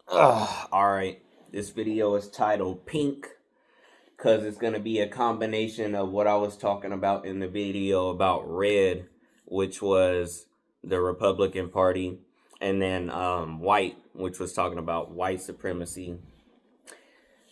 Alright, this video is titled Pink because it's going to be a combination of what I was talking about in the video about red, which was the Republican Party, and then white, which was talking about white supremacy.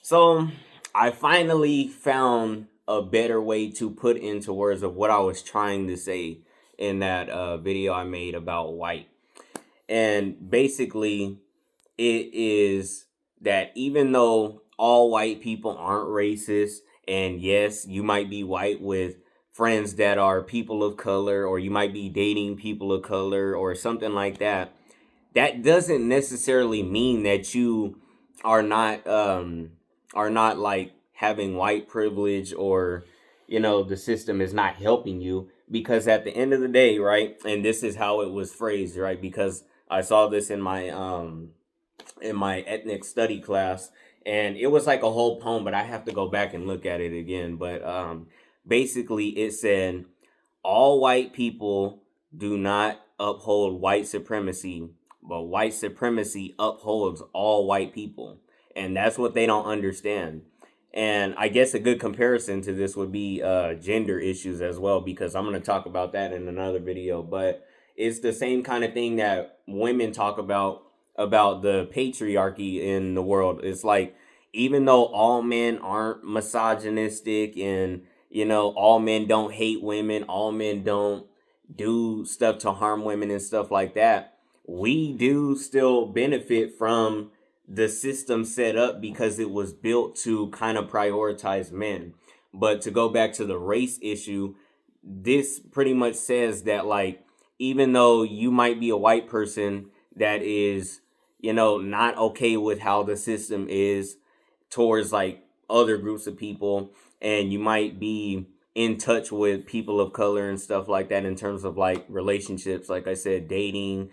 So I finally found a better way to put into words of what I was trying to say in that video I made about white. And basically, it is that even though all white people aren't racist, and yes, you might be white with friends that are people of color, or you might be dating people of color, or something like that, that doesn't necessarily mean that you are not like having white privilege, or the system is not helping you, because at the end of the day, right, and this is how it was phrased, right, because I saw this in my ethnic study class, and it was like a whole poem, but I have to go back and look at it again. But basically it said all white people do not uphold white supremacy, but white supremacy upholds all white people. And that's what they don't understand. And I guess a good comparison to this would be gender issues as well, because I'm going to talk about that in another video. But it's the same kind of thing that women talk about the patriarchy in the world. It's like, even though all men aren't misogynistic, and all men don't hate women, all men don't do stuff to harm women and stuff like that, we do still benefit from the system set up because it was built to kind of prioritize men. But to go back to the race issue, this pretty much says that, like, even though you might be a white person that is not okay with how the system is towards like other groups of people, and you might be in touch with people of color and stuff like that in terms of like relationships, like I said, dating,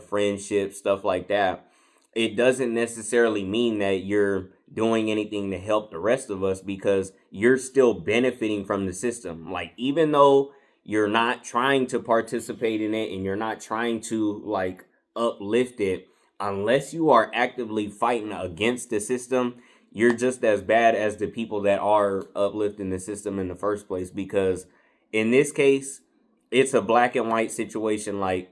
friendships, stuff like that, it doesn't necessarily mean that you're doing anything to help the rest of us, because you're still benefiting from the system. Like, even though you're not trying to participate in it and you're not trying to like uplift it, unless you are actively fighting against the system, you're just as bad as the people that are uplifting the system in the first place. Because in this case, it's a black and white situation. Like,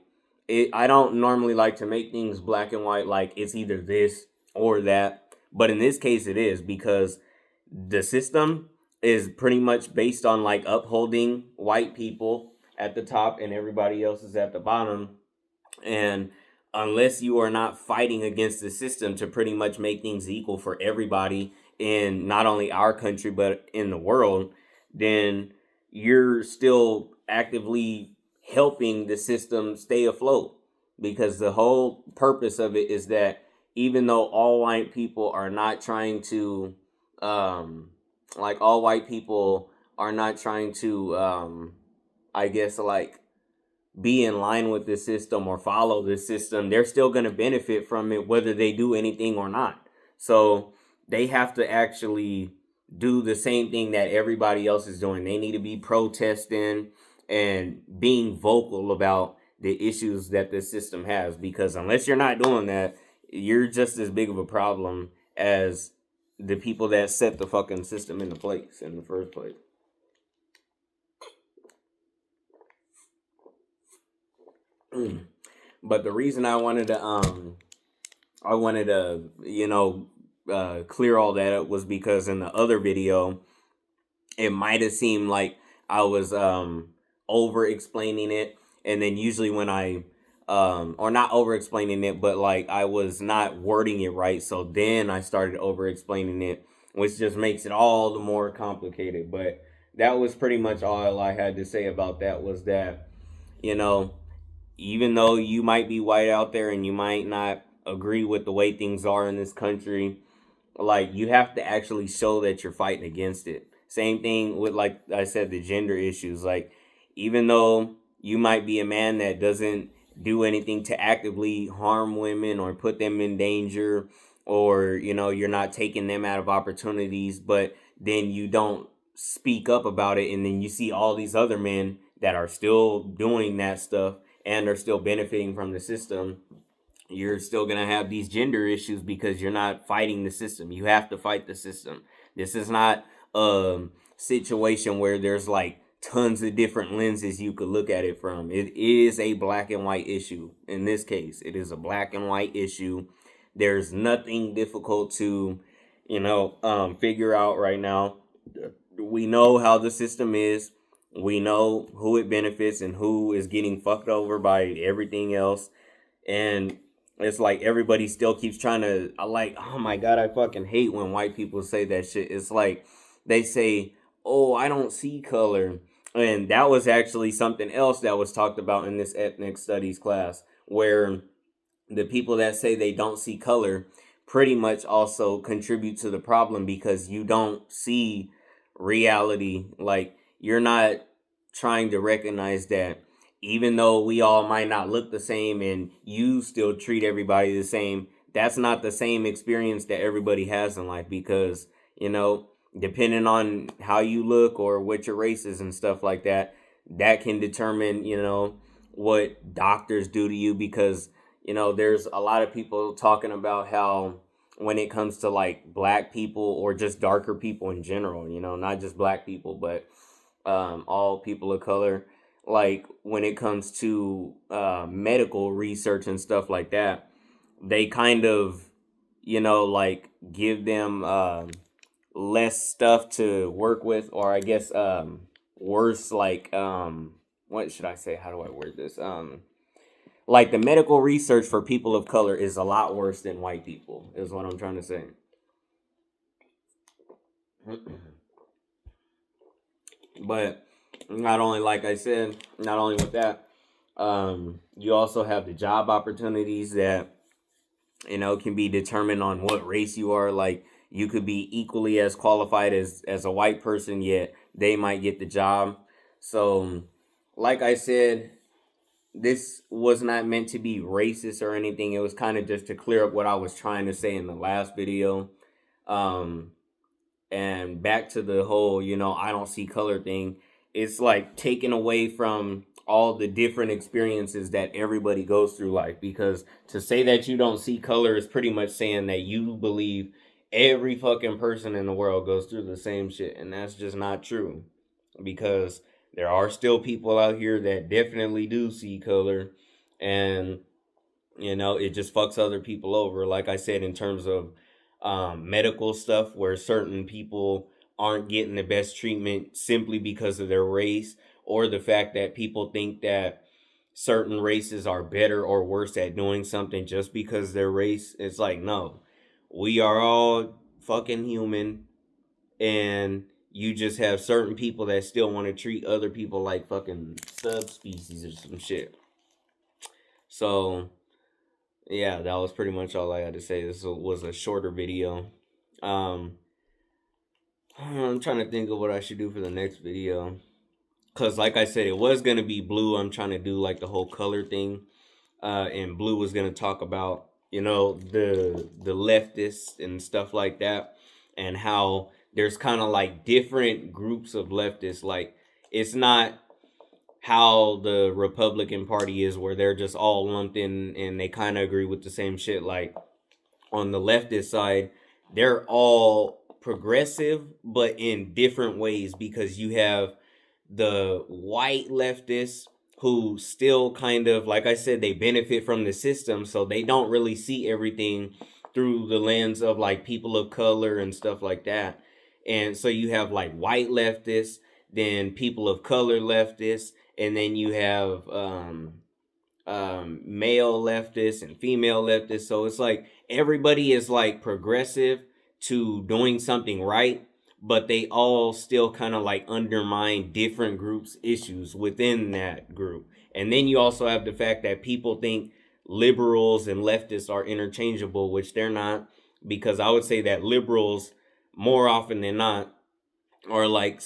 I don't normally like to make things black and white, like it's either this or that. But in this case, it is, because the system is pretty much based on like upholding white people at the top and everybody else is at the bottom. And unless you are not fighting against the system to pretty much make things equal for everybody in not only our country but in the world, then you're still actively helping the system stay afloat. Because the whole purpose of it is that even though all white people are not trying to all white people are not trying to I guess like be in line with the system or follow the system, they're still going to benefit from it whether they do anything or not. So they have to actually do the same thing that everybody else is doing. They need to be protesting and being vocal about the issues that the system has, because unless you're not doing that, you're just as big of a problem as the people that set the fucking system into place in the first place. But the reason I wanted to clear all that up was because in the other video it might have seemed like I was over explaining it, and then usually when I or not over explaining it, but like I was not wording it right, so then I started over explaining it, which just makes it all the more complicated. But that was pretty much all I had to say about that, was that you know even though you might be white out there and you might not agree with the way things are in this country, like, you have to actually show that you're fighting against it. Same thing with, like I said, the gender issues. Like, even though you might be a man that doesn't do anything to actively harm women or put them in danger, or you're not taking them out of opportunities, but then you don't speak up about it, and then you see all these other men that are still doing that stuff and are still benefiting from the system, you're still going to have these gender issues because you're not fighting the system. You have to fight the system. This is not a situation where there's like tons of different lenses you could look at it from. It is a black and white issue. In this case, it is a black and white issue. There's nothing difficult to, figure out right now. We know how the system is. We know who it benefits and who is getting fucked over by everything else. And it's like everybody still keeps trying to, oh my God, I fucking hate when white people say that shit. It's like they say, oh, I don't see color. And that was actually something else that was talked about in this ethnic studies class, where the people that say they don't see color pretty much also contribute to the problem because you don't see reality. Like, you're not trying to recognize that even though we all might not look the same and you still treat everybody the same, that's not the same experience that everybody has in life because, depending on how you look or what your race is and stuff like that, that can determine, what doctors do to you because, there's a lot of people talking about how when it comes to like black people or just darker people in general, not just black people, but all people of color, like when it comes to medical research and stuff like that, they kind of, like give them less stuff to work with, or I guess worse, like what should I say? How do I word this? Like the medical research for people of color is a lot worse than white people, is what I'm trying to say. But not only, like I said, not only with that, you also have the job opportunities that, can be determined on what race you are. Like, you could be equally as qualified as a white person, yet they might get the job. So, like I said, this was not meant to be racist or anything. It was kind of just to clear up what I was trying to say in the last video. And back to the whole, I don't see color thing. It's like taken away from all the different experiences that everybody goes through life. Because to say that you don't see color is pretty much saying that you believe every fucking person in the world goes through the same shit. And that's just not true. Because there are still people out here that definitely do see color. And, it just fucks other people over. Like I said, in terms of medical stuff where certain people aren't getting the best treatment simply because of their race, or the fact that people think that certain races are better or worse at doing something just because their race. It's like, no, we are all fucking human, and you just have certain people that still want to treat other people like fucking subspecies or some shit. So yeah, that was pretty much all I had to say. This was a shorter video. Um, I'm trying to think of what I should do for the next video. Cause like I said, it was gonna be blue. I'm trying to do like the whole color thing. And blue was gonna talk about, the leftists and stuff like that, and how there's kind of like different groups of leftists. Like, it's not how the Republican Party is, where they're just all lumped in and they kind of agree with the same shit. Like, on the leftist side, they're all progressive, but in different ways, because you have the white leftists who still kind of, like I said, they benefit from the system, so they don't really see everything through the lens of like people of color and stuff like that. And so you have like white leftists, then people of color leftists, and then you have male leftists and female leftists. So it's like everybody is like progressive to doing something right, but they all still kind of like undermine different groups' issues within that group. And then you also have the fact that people think liberals and leftists are interchangeable, which they're not, because I would say that liberals, more often than not, are like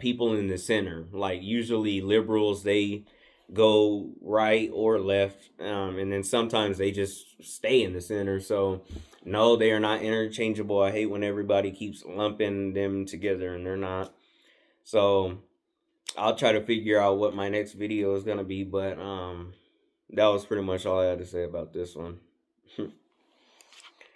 people in the center. Like, usually liberals, they go right or left, and then sometimes they just stay in the center. So no, they are not interchangeable. I hate when everybody keeps lumping them together and they're not. So I'll try to figure out what my next video is gonna be, but that was pretty much all I had to say about this one.